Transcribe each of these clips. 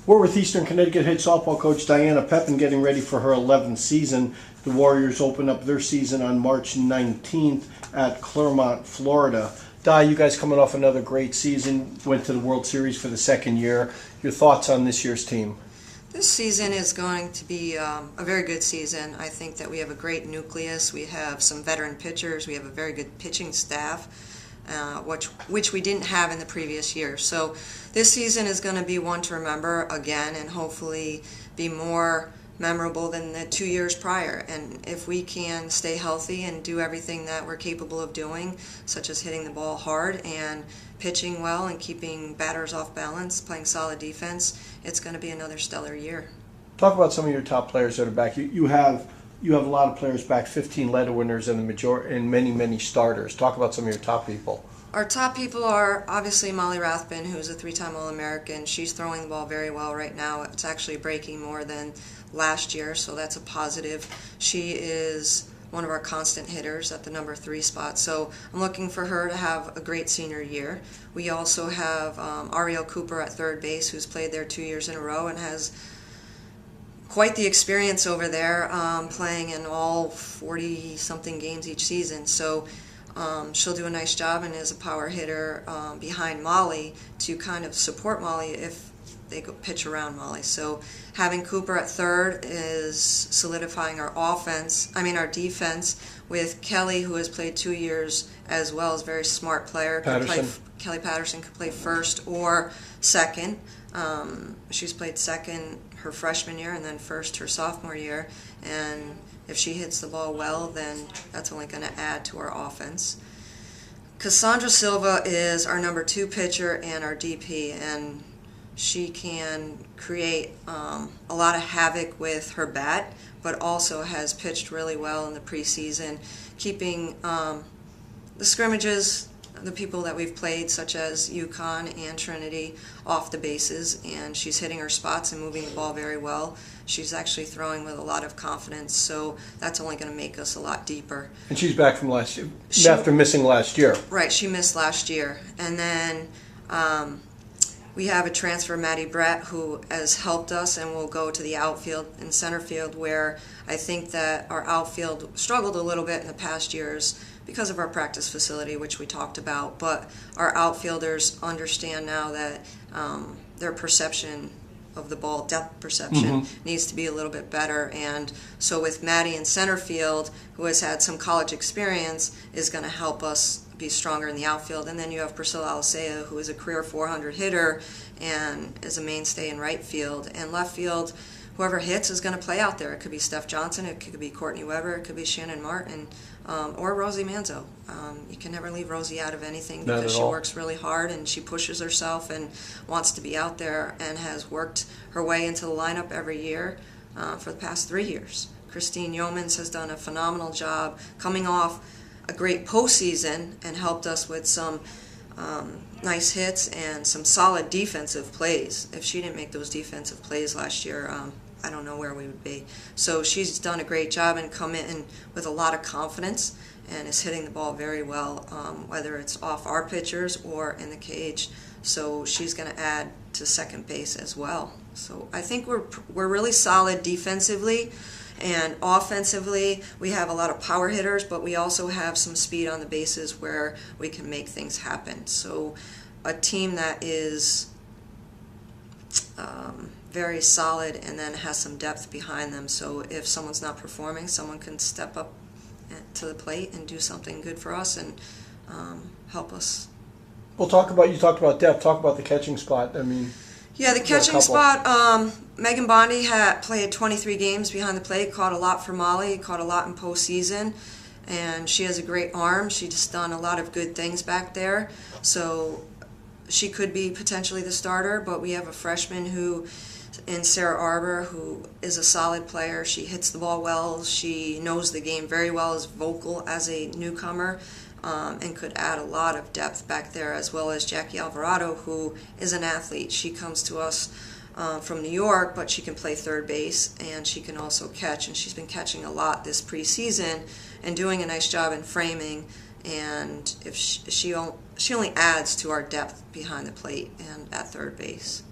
We're with Eastern Connecticut head softball coach Diana Pepin, getting ready for her 11th season. The Warriors open up their season on March 19th at Clermont, Florida. Di, you guys coming off another great season, went to the World Series for the second year. Your thoughts on this year's team? This season is going to be a very good season. I think that we have a great nucleus. We have some veteran pitchers. We have a very good pitching staff, which we didn't have in the previous year. So this season is going to be one to remember again, and hopefully be more memorable than the 2 years prior. And if we can stay healthy and do everything that we're capable of doing, such as hitting the ball hard and pitching well and keeping batters off balance, playing solid defense, it's going to be another stellar year. Talk about some of your top players that are back. You have a lot of players back, 15 letter winners and many starters. Talk about some of your top people. Our top people are obviously Molly Rathbun, who's a 3-time All-American. She's throwing the ball very well right now. It's actually breaking more than last year, so that's a positive. She is one of our constant hitters at the number 3 spot, so I'm looking for her to have a great senior year. We also have Ariel Cooper at third base, who's played there 2 years in a row and has quite the experience over there, playing in all 40-something games each season. So she'll do a nice job and is a power hitter behind Molly to kind of support Molly if they go pitch around Molly. So having Cooper at third is solidifying our defense with Kelly, who has played 2 years as well, is a very smart player. Kelly Patterson could play first or second. She's played second her freshman year and then first her sophomore year. And if she hits the ball well, then that's only going to add to our offense. Cassandra Silva is our number 2 pitcher and our DP, and she can create a lot of havoc with her bat, but also has pitched really well in the preseason, keeping the scrimmages, the people that we've played, such as UConn and Trinity, off the bases, and she's hitting her spots and moving the ball very well. She's actually throwing with a lot of confidence, so that's only going to make us a lot deeper. And she's back from last year, after missing last year. Right, she missed last year. And then we have a transfer, Maddie Brett, who has helped us and will go to the outfield and center field, where I think that our outfield struggled a little bit in the past years because of our practice facility, which we talked about. But our outfielders understand now that their perception of the ball, depth perception, needs to be a little bit better. And so with Maddie in center field, who has had some college experience, is going to help us be stronger in the outfield. And then you have Priscilla Alisea, who is a career 400 hitter and is a mainstay in right field. And left field, whoever hits is going to play out there. It could be Steph Johnson, it could be Courtney Weber, it could be Shannon Martin, or Rosie Manzo. You can never leave Rosie out of anything because she works really hard and she pushes herself and wants to be out there and has worked her way into the lineup every year for the past 3 years. Christine Yeomans has done a phenomenal job coming off a great postseason and helped us with some nice hits and some solid defensive plays. If she didn't make those defensive plays last year, I don't know where we would be. So she's done a great job and come in with a lot of confidence and is hitting the ball very well, whether it's off our pitchers or in the cage. So she's going to add to second base as well. So I think we're really solid defensively. And offensively, we have a lot of power hitters, but we also have some speed on the bases where we can make things happen. So a team that is very solid and then has some depth behind them. So if someone's not performing, someone can step up to the plate and do something good for us and help us. Well, you talked about depth. Talk about the catching spot. I mean, yeah, the catching spot, Megan Bondi had played 23 games behind the plate, caught a lot for Molly, caught a lot in postseason, and she has a great arm. She's done a lot of good things back there, so she could be potentially the starter, but we have a freshman in Sarah Arbor, who is a solid player. She hits the ball well, she knows the game very well, is vocal as a newcomer, and could add a lot of depth back there, as well as Jackie Alvarado, who is an athlete. She comes to us from New York, but she can play third base and she can also catch, and she's been catching a lot this preseason and doing a nice job in framing. And if she only adds to our depth behind the plate and at third base.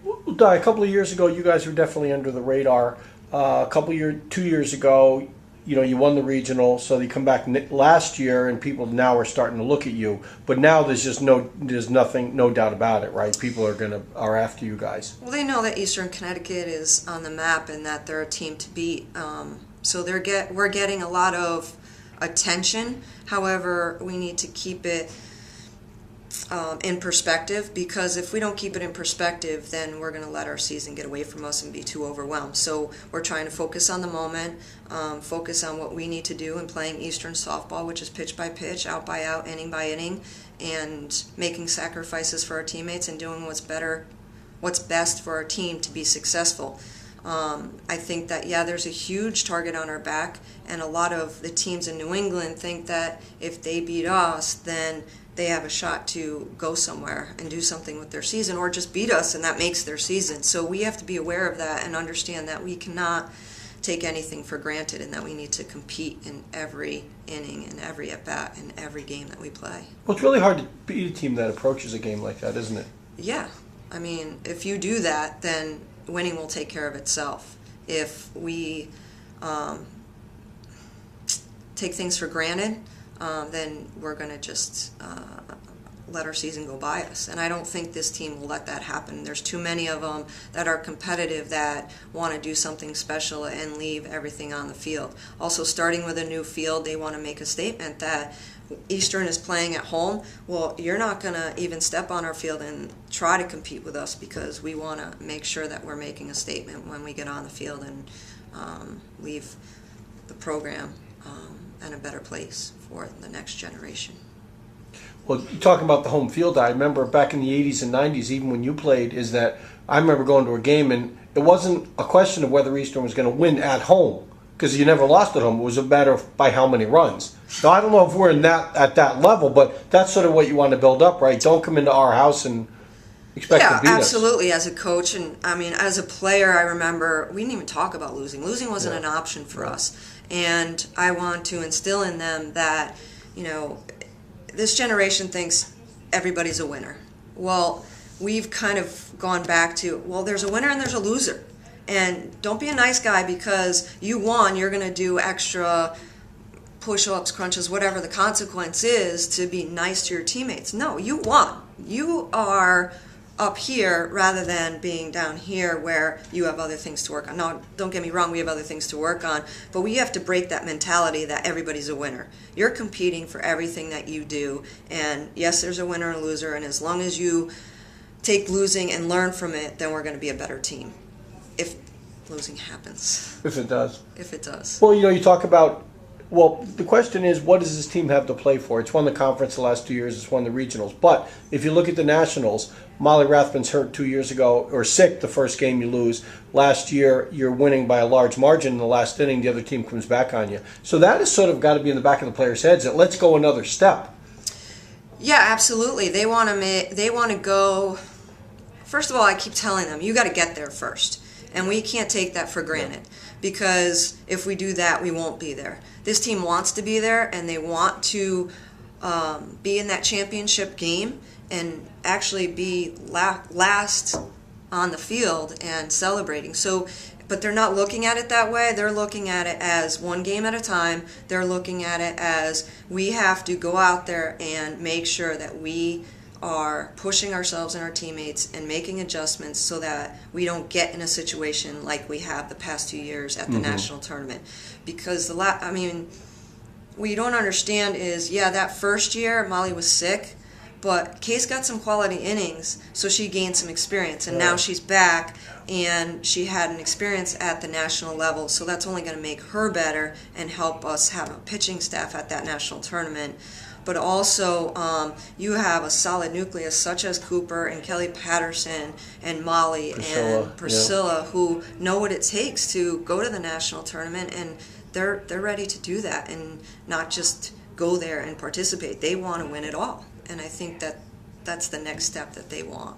Well, Di, a couple of years ago, you guys were definitely under the radar. 2 years ago, you won the regional, so you come back last year, and people now are starting to look at you. But now there's nothing, no doubt about it, right? People are after you guys. Well, they know that Eastern Connecticut is on the map and that they're a team to beat. So we're getting a lot of attention. However, we need to keep it in perspective, because if we don't keep it in perspective, then we're going to let our season get away from us and be too overwhelmed. So we're trying to focus on the moment, focus on what we need to do in playing Eastern softball, which is pitch by pitch, out by out, inning by inning, and making sacrifices for our teammates and doing what's best for our team to be successful. I think that, there's a huge target on our back, and a lot of the teams in New England think that if they beat us, then they have a shot to go somewhere and do something with their season, or just beat us, and that makes their season. So we have to be aware of that and understand that we cannot take anything for granted, and that we need to compete in every inning and every at-bat and every game that we play. Well, it's really hard to beat a team that approaches a game like that, isn't it? Yeah. I mean, if you do that, then winning will take care of itself. If we take things for granted, then we're going to just let our season go by us. And I don't think this team will let that happen. There's too many of them that are competitive, that want to do something special and leave everything on the field. Also, starting with a new field, they want to make a statement that Eastern is playing at home. Well, you're not going to even step on our field and try to compete with us, because we want to make sure that we're making a statement when we get on the field and leave the program in a better place for the next generation. Well, you're talking about the home field. I remember back in the 80s and 90s, even when you played, is that I remember going to a game, and it wasn't a question of whether Eastern was going to win at home, because you never lost at home. It was a matter of by how many runs. Now, I don't know if we're at that level, but that's sort of what you want to build up, right? Don't come into our house and expect to beat us. Yeah, absolutely. As a coach, and I mean, as a player, I remember we didn't even talk about losing. Losing wasn't an option for us. And I want to instill in them that, this generation thinks everybody's a winner. Well, we've kind of gone back to, well, there's a winner and there's a loser. And don't be a nice guy because you won, you're going to do extra push-ups, crunches, whatever the consequence is, to be nice to your teammates. No, you won. You are up here rather than being down here where you have other things to work on. No, don't get me wrong, we have other things to work on, but we have to break that mentality that everybody's a winner. You're competing for everything that you do, and yes, there's a winner and a loser, and as long as you take losing and learn from it, then we're going to be a better team. If losing happens. If it does. If it does. Well, you talk about, the question is, what does this team have to play for? It's won the conference the last 2 years. It's won the regionals. But if you look at the nationals, Molly Rathman's hurt 2 years ago, or sick the first game you lose. Last year, you're winning by a large margin in the last inning. The other team comes back on you. So that has sort of got to be in the back of the players' heads that let's go another step. Yeah, absolutely. They want to go. First of all, I keep telling them, you got to get there first. And we can't take that for granted, because if we do that, we won't be there. This team wants to be there, and they want to be in that championship game and actually be last on the field and celebrating. So, but they're not looking at it that way. They're looking at it as one game at a time. They're looking at it as we have to go out there and make sure that we are pushing ourselves and our teammates and making adjustments so that we don't get in a situation like we have the past 2 years at the national tournament. Because what you don't understand is, that first year Molly was sick, but Case got some quality innings, so she gained some experience, and now she's back, and she had an experience at the national level, so that's only going to make her better and help us have a pitching staff at that national tournament. But also, you have a solid nucleus such as Cooper and Kelly Patterson and Molly and Priscilla, who know what it takes to go to the national tournament, and they're ready to do that and not just go there and participate. They want to win it all, and I think that that's the next step that they want.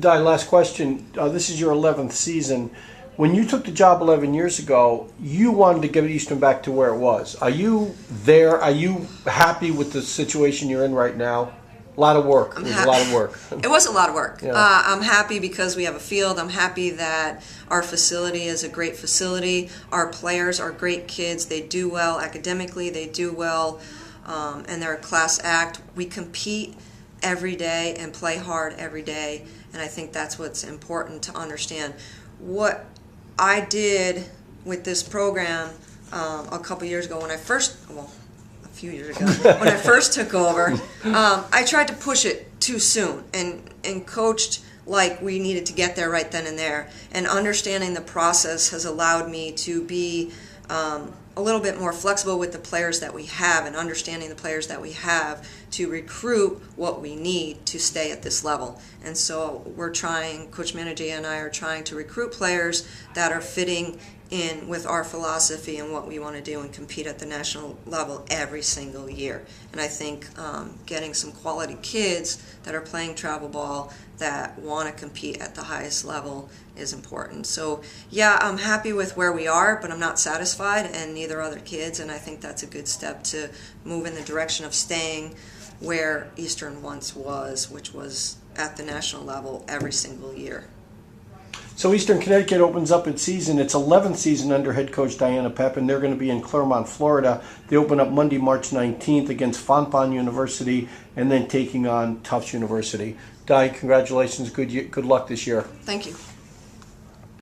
Di, last question. This is your 11th season. When you took the job 11 years ago, you wanted to get Eastern back to where it was. Are you there? Are you happy with the situation you're in right now? A lot of work. It was a lot of work. It was a lot of work. Yeah. I'm happy because we have a field. I'm happy that our facility is a great facility. Our players are great kids. They do well academically. They do well, and they're a class act. We compete every day and play hard every day, and I think that's what's important to understand. What I did with this program a couple years ago when I first, well, a few years ago, when I first took over, I tried to push it too soon and coached like we needed to get there right then and there. And understanding the process has allowed me to be a little bit more flexible with the players that we have and understanding the players that we have to recruit what we need to stay at this level. And so we're trying, Coach Manajay and I are trying to recruit players that are fitting in with our philosophy and what we want to do and compete at the national level every single year. And I think getting some quality kids that are playing travel ball that want to compete at the highest level is important. So yeah, I'm happy with where we are, but I'm not satisfied, and neither are other kids, and I think that's a good step to move in the direction of staying where Eastern once was, which was at the national level every single year. So Eastern Connecticut opens up its season. It's 11th season under head coach Diana Pepin. They're going to be in Clermont, Florida. They open up Monday, March 19th against Fontbonne University and then taking on Tufts University. Di, congratulations. Good luck this year. Thank you.